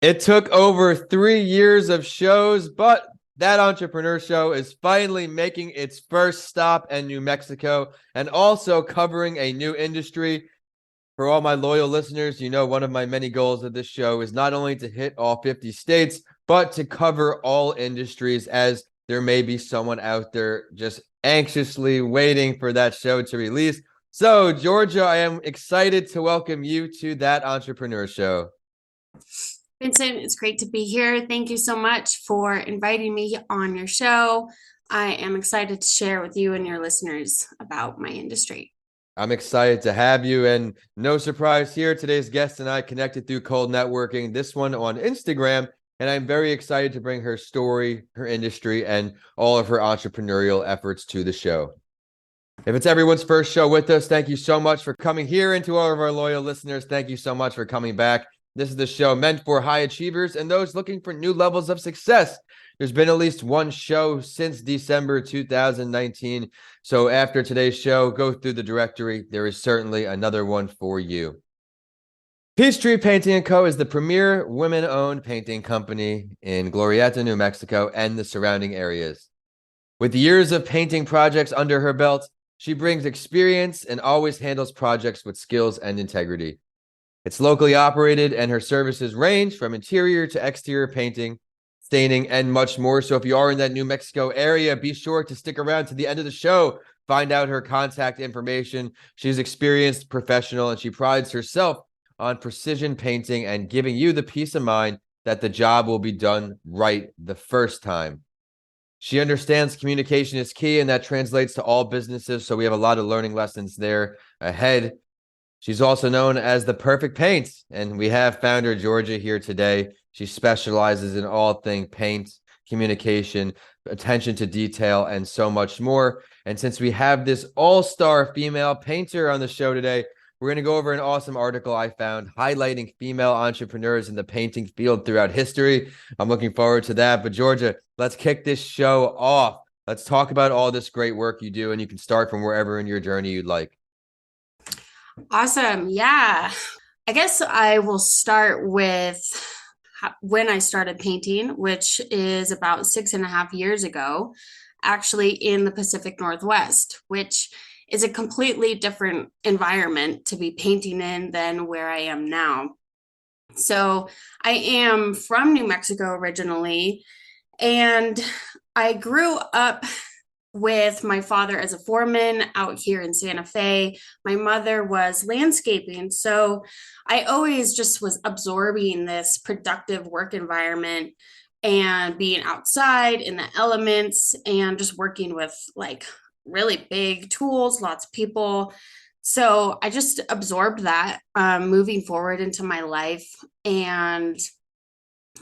It took over 3 years of shows, but that entrepreneur show is finally making its first stop in New Mexico and also covering a new industry. For all my loyal listeners, you know one of my many goals of this show is not only to hit all 50 states, but to cover all industries, as there may be someone out there just anxiously waiting for that show to release. So, Georgia, I am excited to welcome you to that entrepreneur show. Vincent, it's great to be here. Thank you so much for inviting me on your show. I am excited to share with you and your listeners about my industry. I'm excited to have you. And no surprise here, today's guest and I connected through cold networking, this one on Instagram. And I'm very excited to bring her story, her industry, and all of her entrepreneurial efforts to the show. If it's everyone's first show with us, thank you so much for coming here. And to all of our loyal listeners, thank you so much for coming back. This is the show meant for high achievers and those looking for new levels of success. There's been at least one show since December 2019. So after today's show, go through the directory. There is certainly another one for you. Peachtree Painting & Co. is the premier women-owned painting company in Glorieta, New Mexico, and the surrounding areas. With years of painting projects under her belt, she brings experience and always handles projects with skills and integrity. It's locally operated, and her services range from interior to exterior painting, staining, and much more. So if you are in that New Mexico area, be sure to stick around to the end of the show. Find out her contact information. She's experienced, professional, and she prides herself on precision painting and giving you the peace of mind that the job will be done right the first time. She understands communication is key, and that translates to all businesses. So we have a lot of learning lessons there ahead. She's also known as the perfect paint, and we have founder Georgia here today. She specializes in all things paint, communication, attention to detail, and so much more. And since we have this all-star female painter on the show today, we're going to go over an awesome article I found highlighting female entrepreneurs in the painting field throughout history. I'm looking forward to that. But Georgia, let's kick this show off. Let's talk about all this great work you do, and you can start from wherever in your journey you'd like. Awesome. Yeah. I guess I will start with when I started painting, which is about 6.5 years ago, actually in the Pacific Northwest, which is a completely different environment to be painting in than where I am now. So I am from New Mexico originally, and I grew up with my father as a foreman out here in Santa Fe. My mother was landscaping. So I always just was absorbing this productive work environment and being outside in the elements and just working with like really big tools, lots of people. So I just absorbed that moving forward into my life. And,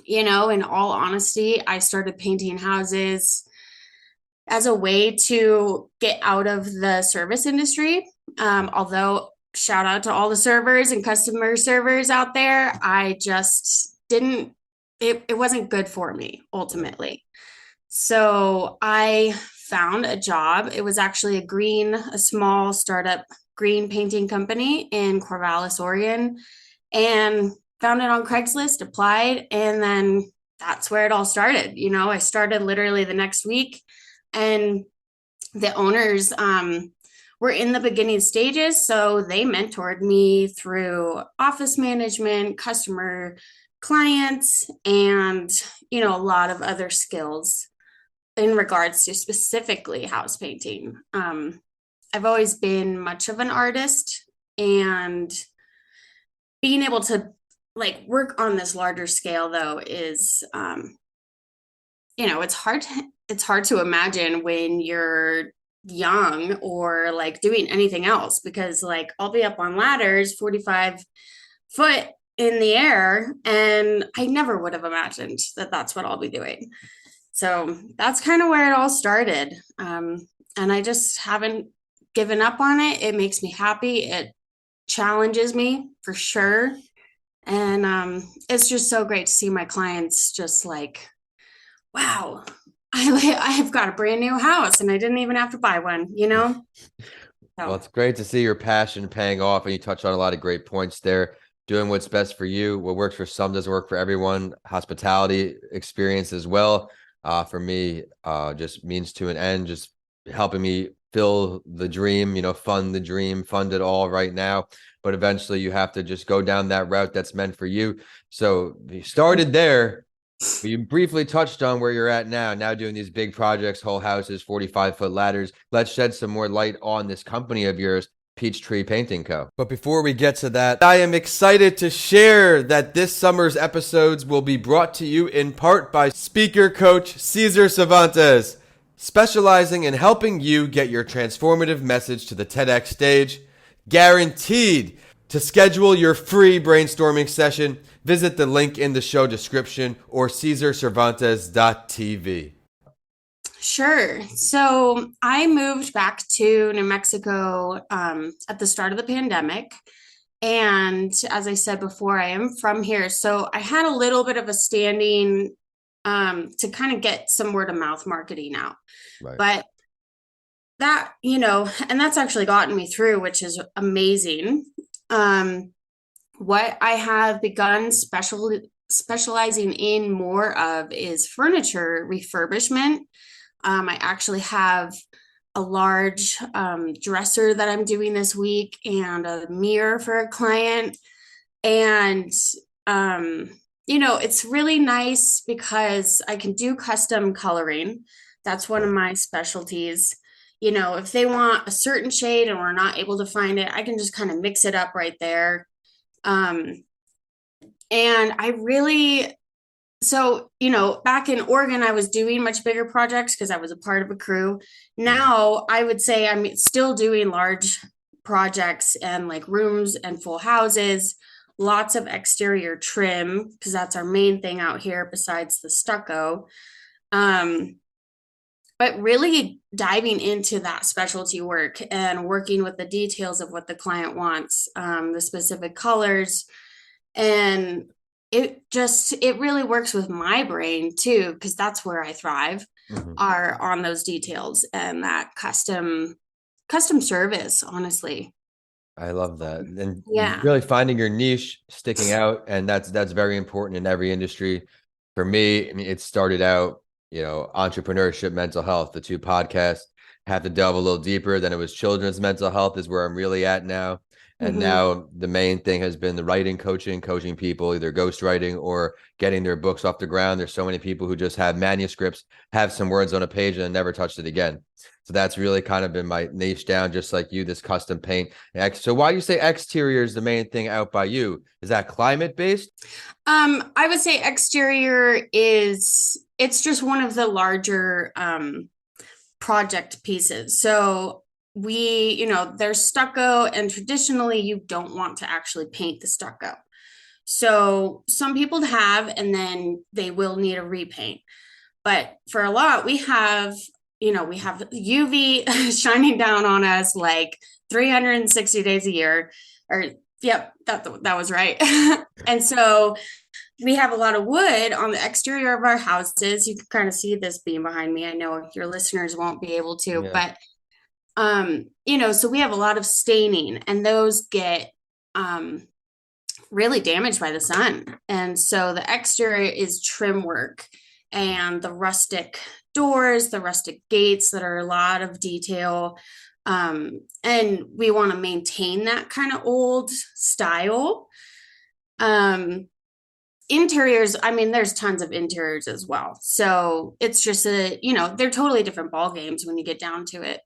in all honesty, I started painting houses as a way to get out of the service industry. Although, shout out to all the servers and customer servers out there, I just didn't, it wasn't good for me ultimately. So I found a job. It was actually a small startup green painting company in Corvallis, Oregon, and found it on Craigslist, applied, and then that's where it all started. I started literally the next week, and the owners were in the beginning stages, so they mentored me through office management, customer clients, and a lot of other skills in regards to specifically house painting. I've always been much of an artist, and being able to like work on this larger scale though is it's hard to imagine when you're young or like doing anything else, because like I'll be up on ladders 45 foot in the air, and I never would have imagined that that's what I'll be doing. So that's kind of where it all started. And I just haven't given up on it. It makes me happy. It challenges me for sure. And it's just so great to see my clients just like, wow, I have got a brand new house and I didn't even have to buy one. Well, So it's great to see your passion paying off, and you touched on a lot of great points there. doing what's best for you. What works for some doesn't work for everyone. Hospitality experience as well. For me, just means to an end, just helping me fill the dream, fund the dream, fund it all right now. But eventually you have to just go down that route that's meant for you. So you started there. You briefly touched on where you're at now doing these big projects, whole houses, 45-foot ladders. Let's shed some more light on this company of yours, Peachtree Painting Co. But before we get to that, I am excited to share that this summer's episodes will be brought to you in part by speaker coach Cesar Cervantes, specializing in helping you get your transformative message to the TEDx stage. Guaranteed. To schedule your free brainstorming session, visit the link in the show description or CesarCervantes.tv. Sure. So I moved back to New Mexico at the start of the pandemic. And as I said before, I am from here. So I had a little bit of a standing to kind of get some word of mouth marketing out. Right. But that, and that's actually gotten me through, which is amazing. What I have begun specializing in more of is furniture refurbishment. I actually have a large dresser that I'm doing this week and a mirror for a client. And, it's really nice because I can do custom coloring. That's one of my specialties. If they want a certain shade and we're not able to find it, I can just kind of mix it up right there. And I really, back in Oregon, I was doing much bigger projects because I was a part of a crew. Now I would say I'm still doing large projects and like rooms and full houses, lots of exterior trim because that's our main thing out here besides the stucco. But really diving into that specialty work and working with the details of what the client wants, the specific colors. And it really works with my brain too, because that's where I thrive, are on those details and that custom service, honestly. I love that. And Yeah. really finding your niche, sticking out, and that's very important in every industry. For me, I mean, it started out, entrepreneurship, mental health, the two podcasts. Have to delve a little deeper. Then it was children's mental health is where I'm really at now. And now the main thing has been the writing coaching people, either ghostwriting or getting their books off the ground. There's so many people who just have manuscripts, have some words on a page and never touched it again. So that's really kind of been my niche down, just like you, this custom paint. So why do you say exterior is the main thing out by you? Is that climate based? I would say exterior it's just one of the larger project pieces. So there's stucco, and traditionally you don't want to actually paint the stucco. So some people have, and then they will need a repaint. But for a lot, we have UV shining down on us like 360 days a year. Or yep, that was right. And so we have a lot of wood on the exterior of our houses. You can kind of see this beam behind me. I know your listeners won't be able to, but so we have a lot of staining, and those get really damaged by the sun. And so the exterior is trim work, and the rustic doors, the rustic gates that are a lot of detail. And we want to maintain that kind of old style. Interiors, I mean, there's tons of interiors as well. So it's just they're totally different ball games when you get down to it.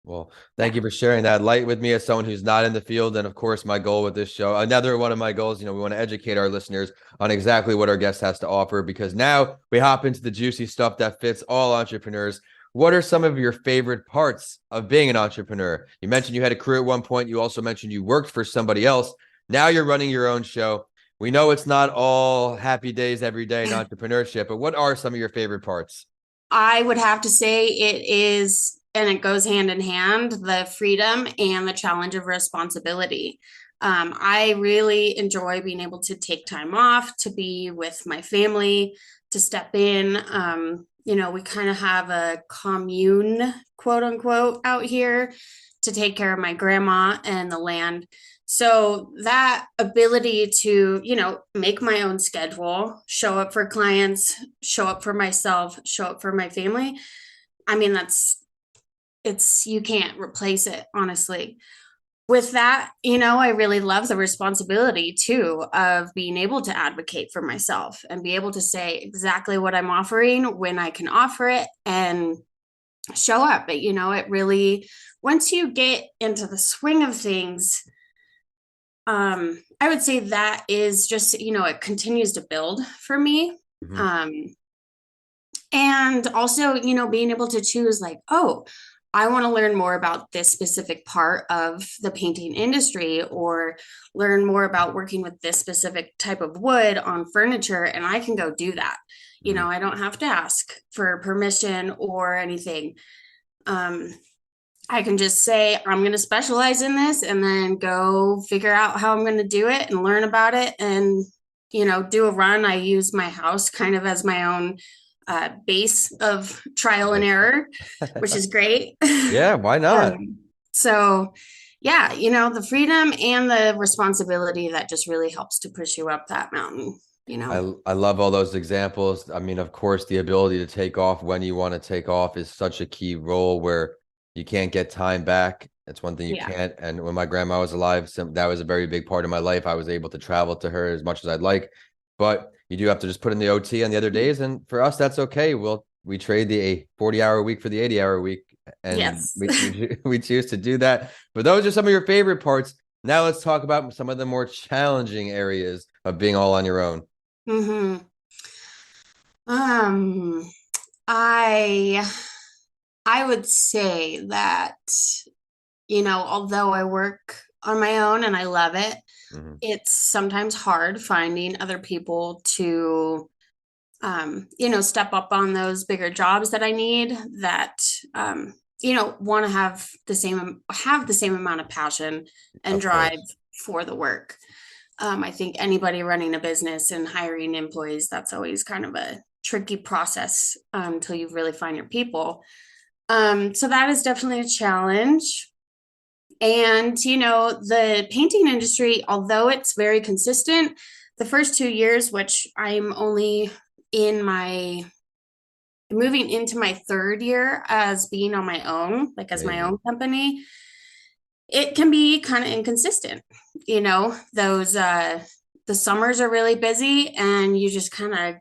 Well, thank you for sharing that light with me as someone who's not in the field. And of course, my goal with this show, another one of my goals, we want to educate our listeners on exactly what our guest has to offer, because now we hop into the juicy stuff that fits all entrepreneurs. What are some of your favorite parts of being an entrepreneur? You mentioned you had a career at one point. You also mentioned you worked for somebody else. Now you're running your own show. We know it's not all happy days every day in entrepreneurship, but what are some of your favorite parts? I would have to say it is, and it goes hand in hand, the freedom and the challenge of responsibility. I really enjoy being able to take time off, to be with my family, to step in. We kind of have a commune, quote unquote, out here to take care of my grandma and the land. So that ability to, make my own schedule, show up for clients, show up for myself, show up for my family. I mean, you can't replace it, honestly. With that, I really love the responsibility too of being able to advocate for myself and be able to say exactly what I'm offering when I can offer it and show up. But, it really, once you get into the swing of things, I would say that is just, it continues to build for me. Mhm. Um, and also, being able to choose, like, oh, I want to learn more about this specific part of the painting industry, or learn more about working with this specific type of wood on furniture, and I can go do that. Mhm. I don't have to ask for permission or anything. Um, I can just say, I'm going to specialize in this and then go figure out how I'm going to do it and learn about it and, do a run. I use my house kind of as my own base of trial and Nice. error, which is great. Yeah, why not? So, yeah, the freedom and the responsibility that just really helps to push you up that mountain. I love all those examples. I mean, of course, the ability to take off when you want to take off is such a key role where you can't get time back. It's one thing you Yeah. can't. And when my grandma was alive, that was a very big part of my life. I was able to travel to her as much as I'd like, but you do have to just put in the OT on the other days. And for us, that's okay. We trade the 40-hour week for the 80-hour week, and Yes. we choose to do that. But those are some of your favorite parts. Now let's talk about some of the more challenging areas of being all on your own. hmm Um, I I would say that, although I work on my own and I love it, Mhm. it's sometimes hard finding other people to, step up on those bigger jobs that I need that, want to have the same amount of passion and Of drive course. for the work. I think anybody running a business and hiring employees, that's always kind of a tricky process until you really find your people. So that is definitely a challenge. And, the painting industry, although it's very consistent, the first 2 years, which I'm only in my moving into my third year as being on my own, like as my Amazing. own company, it can be kind of inconsistent. Those the summers are really busy and you just kind of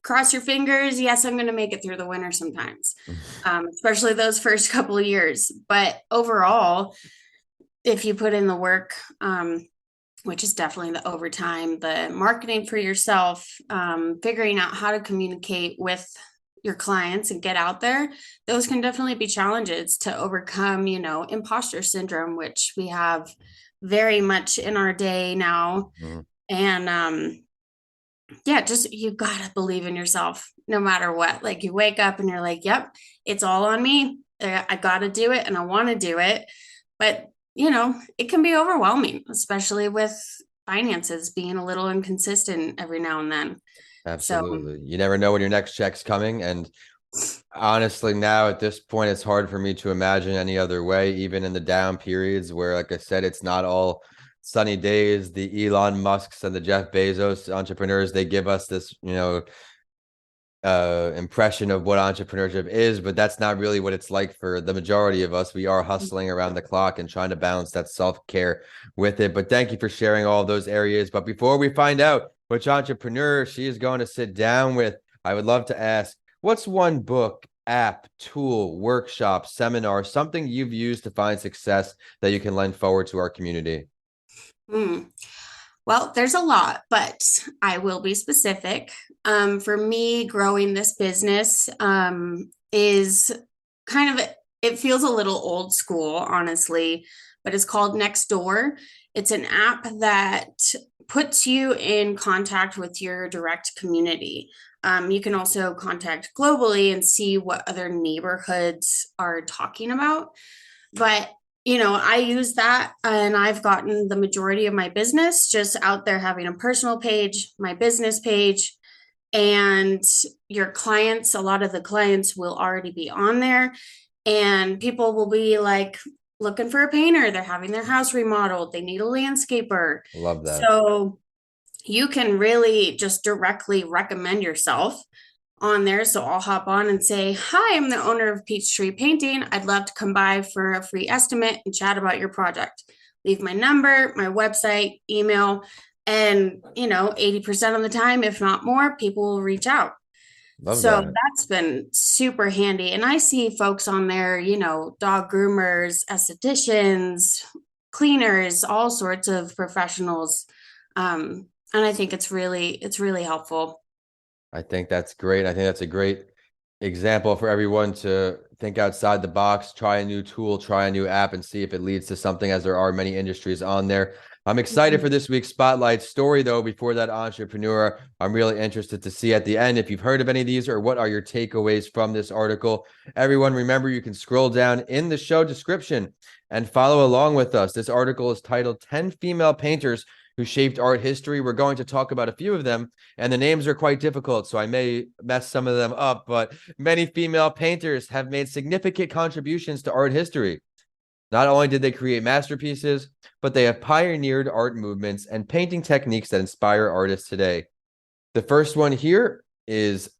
cross your fingers. Yes, I'm going to make it through the winter sometimes, especially those first couple of years. But overall, if you put in the work, which is definitely the overtime, the marketing for yourself, figuring out how to communicate with your clients and get out there, those can definitely be challenges to overcome, imposter syndrome, which we have very much in our day now. Mhm. And yeah, just you gotta believe in yourself no matter what. Like you wake up and you're like, yep, it's all on me. I gotta do it and I want to do it. But it can be overwhelming, especially with finances being a little inconsistent every now and then. So Absolutely. You never know when your next check's coming. And honestly, now at this point, it's hard for me to imagine any other way, even in the down periods where, like I said, it's not all sunny days. The Elon Musks and the Jeff Bezos entrepreneurs, they give us this, impression of what entrepreneurship is, but that's not really what it's like for the majority of us. We are hustling around the clock and trying to balance that self-care with it. But thank you for sharing all those areas. But before we find out which entrepreneur she is going to sit down with, I would love to ask, what's one book, app, tool, workshop, seminar, something you've used to find success that you can lend forward to our community? hmm. Well, there's a lot, but I will be specific. For me, growing this business is kind of, it feels a little old school, honestly, but it's called Nextdoor. It's an app that puts you in contact with your direct community. You can also contact globally and see what other neighborhoods are talking about. But I use that and I've gotten the majority of my business just out there having a personal page, my business page, and your clients, a lot of the clients will already be on there and people will be like looking for a painter, they're having their house remodeled, they need a landscaper. Love that. So you can really just directly recommend yourself on there. So I'll hop on and say, "Hi, I'm the owner of Peachtree Painting. I'd love to come by for a free estimate and chat about your project." Leave my number, my website, email, and 80% of the time, if not more, people will reach out. Love So that. that's been super handy. And I see folks on there, dog groomers, estheticians, cleaners, all sorts of professionals. And I think it's really helpful. I think that's great. I think that's a great example for everyone to think outside the box, try a new tool, try a new app, and see if it leads to something, as there are many industries on there. I'm excited for this week's Spotlight story, though. Before that, entrepreneur, I'm really interested to see at the end if you've heard of any of these or what are your takeaways from this article. Everyone, remember, you can scroll down in the show description and follow along with us. This article is titled 10 Female Painters Who Shaped Art History. We're going to talk about a few of them, and the names are quite difficult, so I may mess some of them up, but many female painters have made significant contributions to art history. Not only did they create masterpieces, but they have pioneered art movements and painting techniques that inspire artists today. The first one here is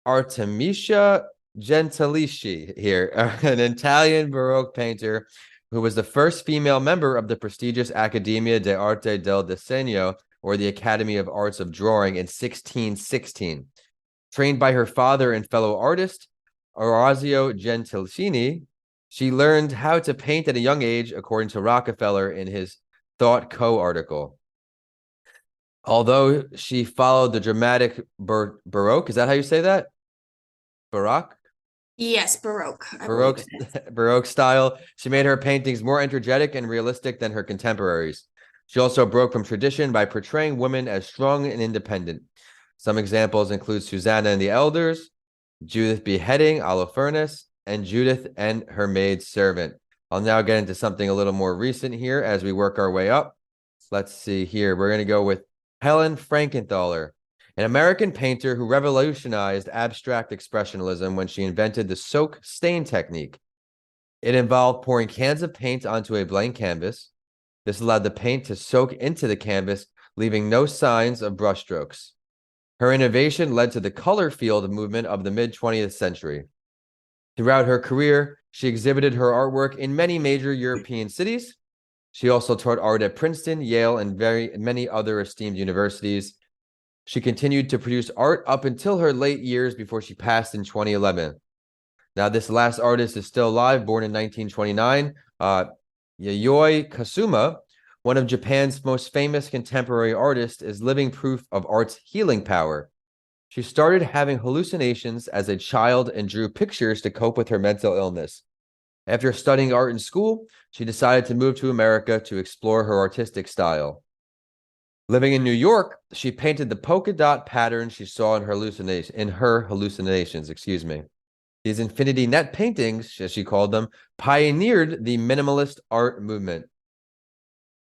Artemisia Gentilischi here, an Italian Baroque painter who was the first female member of the prestigious Accademia d'Arte del Disegno, or the Academy of Arts of Drawing, in 1616. Trained by her father and fellow artist, Orazio Gentilini, she learned how to paint at a young age, according to Rockefeller in his Thought Co. article. Although she followed the dramatic Baroque, is that how you say that? Baroque? Yes, Baroque, I believe Baroque, it is. Baroque style. She made her paintings more energetic and realistic than her contemporaries. She also broke from tradition by portraying women as strong and independent. Some examples include Susanna and the Elders, Judith beheading Holofernes, and Judith and her maid servant. I'll now get into something a little more recent here as we work our way up. Let's see here. We're going to go with Helen Frankenthaler, an American painter who revolutionized abstract expressionism when she invented the soak stain technique. It involved pouring cans of paint onto a blank canvas. This allowed the paint to soak into the canvas, leaving no signs of brushstrokes. Her innovation led to the color field movement of the mid-20th century. Throughout her career, she exhibited her artwork in many major European cities. She also taught art at Princeton, Yale, and many other esteemed universities. She continued to produce art up until her late years before she passed in 2011. Now, this last artist is still alive, born in 1929. Yayoi Kasuma, one of Japan's most famous contemporary artists, is living proof of art's healing power. She started having hallucinations as a child and drew pictures to cope with her mental illness. After studying art in school, she decided to move to America to explore her artistic style. Living in New York, she painted the polka dot patterns she saw in her hallucinations. These infinity net paintings, as she called them, pioneered the minimalist art movement.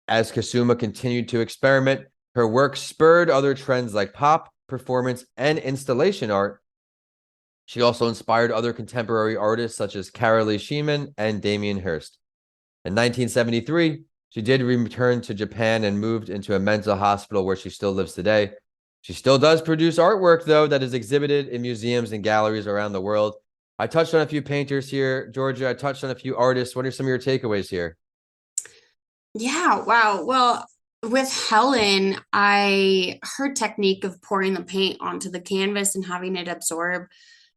As Kasuma continued to experiment, her work spurred other trends like pop, performance, and installation art. She also inspired other contemporary artists such as Carolee Sheeman and Damien Hirst. In 1973, she did return to Japan and moved into a mental hospital where she still lives today. She still does produce artwork, though, that is exhibited in museums and galleries around the world. I touched on a few painters here, Georgia. I touched on a few artists. What are some of your takeaways here? Yeah, wow. Well, with Helen, her technique of pouring the paint onto the canvas and having it absorb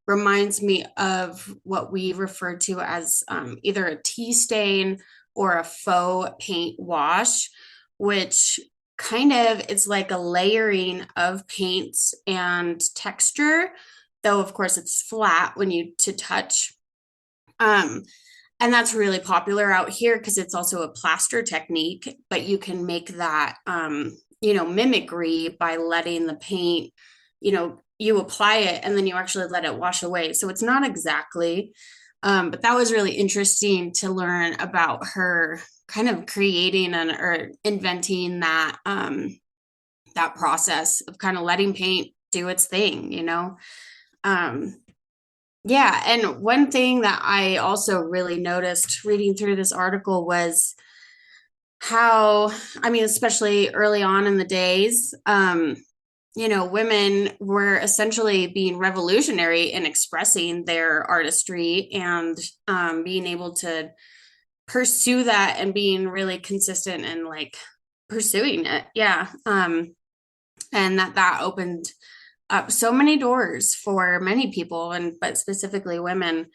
reminds me of what we refer to as either a tea stain or a faux paint wash, which kind of it's like a layering of paints and texture, though of course it's flat when you to touch. Um, and that's really popular out here because it's also a plaster technique, but you can make that mimicry by letting the paint, you apply it and then you actually let it wash away. So it's not exactly, but that was really interesting to learn about her kind of creating or inventing that process of kind of letting paint do its thing. Um, Yeah, and one thing that I also really noticed reading through this article was how, I mean, especially early on in the days, women were essentially being revolutionary in expressing their artistry and being able to pursue that and being really consistent and like pursuing it. Yeah. And that opened up so many doors for many people, and but specifically women,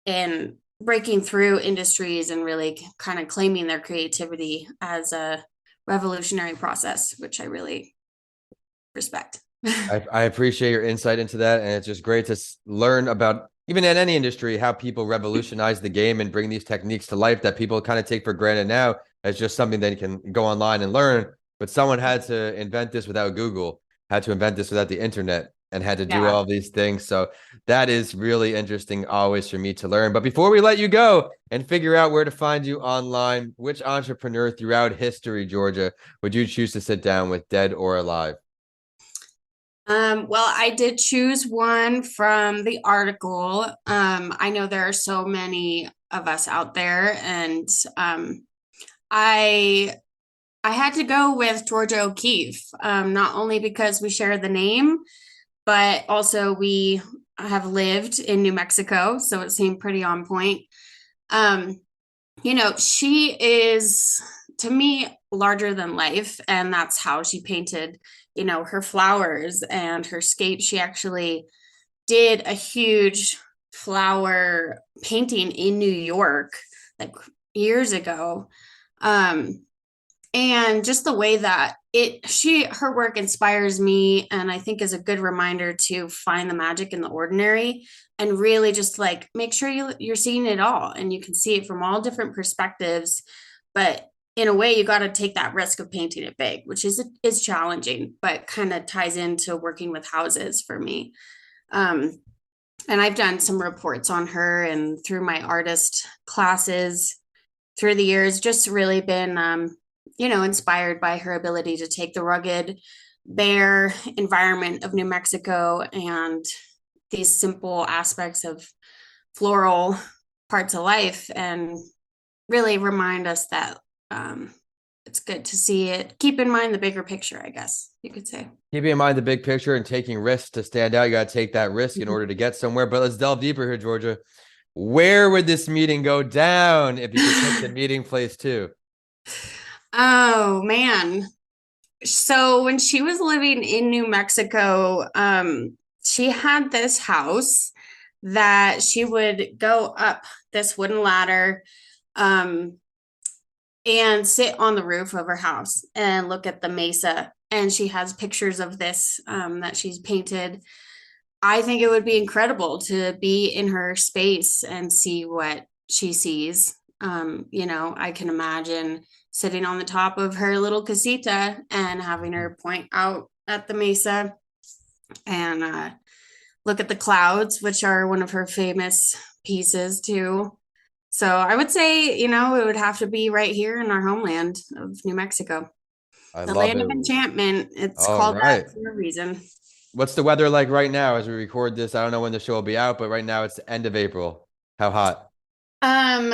in breaking through industries and really kind of claiming their creativity as a revolutionary process, which I really respect. I appreciate your insight into that, and it's just great to learn about, even in any industry, how people revolutionize the game and bring these techniques to life that people kind of take for granted now as just something that you can go online and learn. But someone had to invent this without Google, had to invent this without the internet, and had to do Yeah. all these things. So that is really interesting always for me to learn. But before we let you go and figure out where to find you online, which entrepreneur throughout history, Georgia, would you choose to sit down with, dead or alive? Well, I did choose one from the article. I know there are so many of us out there, and I I had to go with Georgia O'Keeffe, not only because we share the name, but also we have lived in New Mexico, so it seemed pretty on point. Um, she is, to me, larger than life, and that's how she painted, her flowers and her scape. She actually did a huge flower painting in New York like years ago. Um, and just the way that her work inspires me, and I think is a good reminder to find the magic in the ordinary, and really just like make sure you're seeing it all and you can see it from all different perspectives. But in a way, you got to take that risk of painting it big, which is challenging, but kind of ties into working with houses for me. um, and I've done some reports on her and through my artist classes through the years, just really been, inspired by her ability to take the rugged, bare environment of New Mexico and these simple aspects of floral parts of life and really remind us that it's good to see it. Keep in mind the bigger picture, I guess you could say. Keeping in mind the big picture and taking risks to stand out, you got to take that risk in order to get somewhere. But let's delve deeper here, Georgia. Where would this meeting go down if you could pick the meeting place too? Oh man. So when she was living in New Mexico, she had this house that she would go up this wooden ladder, um, and sit on the roof of her house and look at the mesa. And she has pictures of this, that she's painted. I think it would be incredible to be in her space and see what she sees. I can imagine sitting on the top of her little casita and having her point out at the mesa and look at the clouds, which are one of her famous pieces too. So I would say, it would have to be right here in our homeland of New Mexico, I the love land it. of enchantment. It's All called that right. for a reason. What's the weather like right now as we record this? I don't know when the show will be out, but right now it's the end of April. How hot? Um,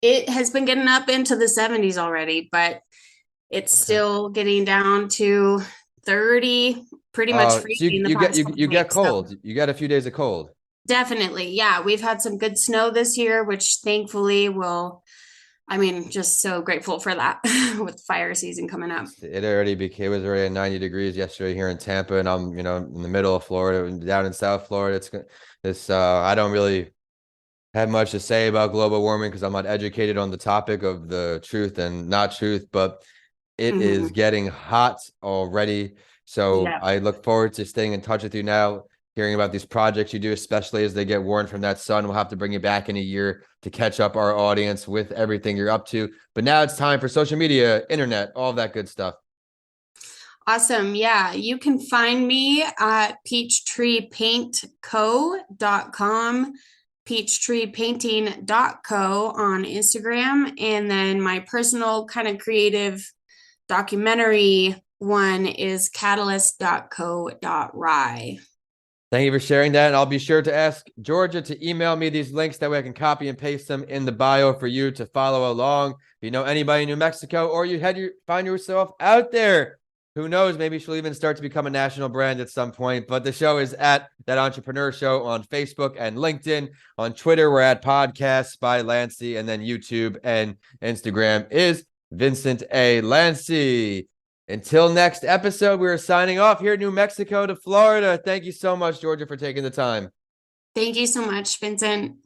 it has been getting up into the 70s already, but it's Okay. still getting down to 30, pretty much Oh, so freezing the past couple you of get weeks. So cold. You got a few days of cold. definitely, yeah, we've had some good snow this year, which thankfully will, I mean, just so grateful for that with fire season coming up. It already became, it was already at 90 degrees yesterday here in Tampa, and I'm, in the middle of Florida, down in South Florida. I don't really have much to say about global warming because I'm not educated on the topic of the truth and not truth, but it is Hmm. getting hot already. So Yeah. I look forward to staying in touch with you now, hearing about these projects you do, especially as they get warned from that sun. We'll have to bring you back in a year to catch up our audience with everything you're up to. But now it's time for social media, internet, all that good stuff. Awesome. Yeah, you can find me at peachtreepaintco.com, peachtreepainting.co on Instagram, and then my personal kind of creative documentary one is catalyst.co.rye. Thank you for sharing that. And I'll be sure to ask Georgia to email me these links. That way I can copy and paste them in the bio for you to follow along. If you know anybody in New Mexico, or find yourself out there, who knows, maybe she'll even start to become a national brand at some point. But the show is at That Entrepreneur Show on Facebook and LinkedIn. On Twitter, we're at Podcasts by Lancey. And then YouTube and Instagram is Vincent A. Lancey. Until next episode, we are signing off here in New Mexico to Florida. Thank you so much, Georgia, for taking the time. Thank you so much, Vincent.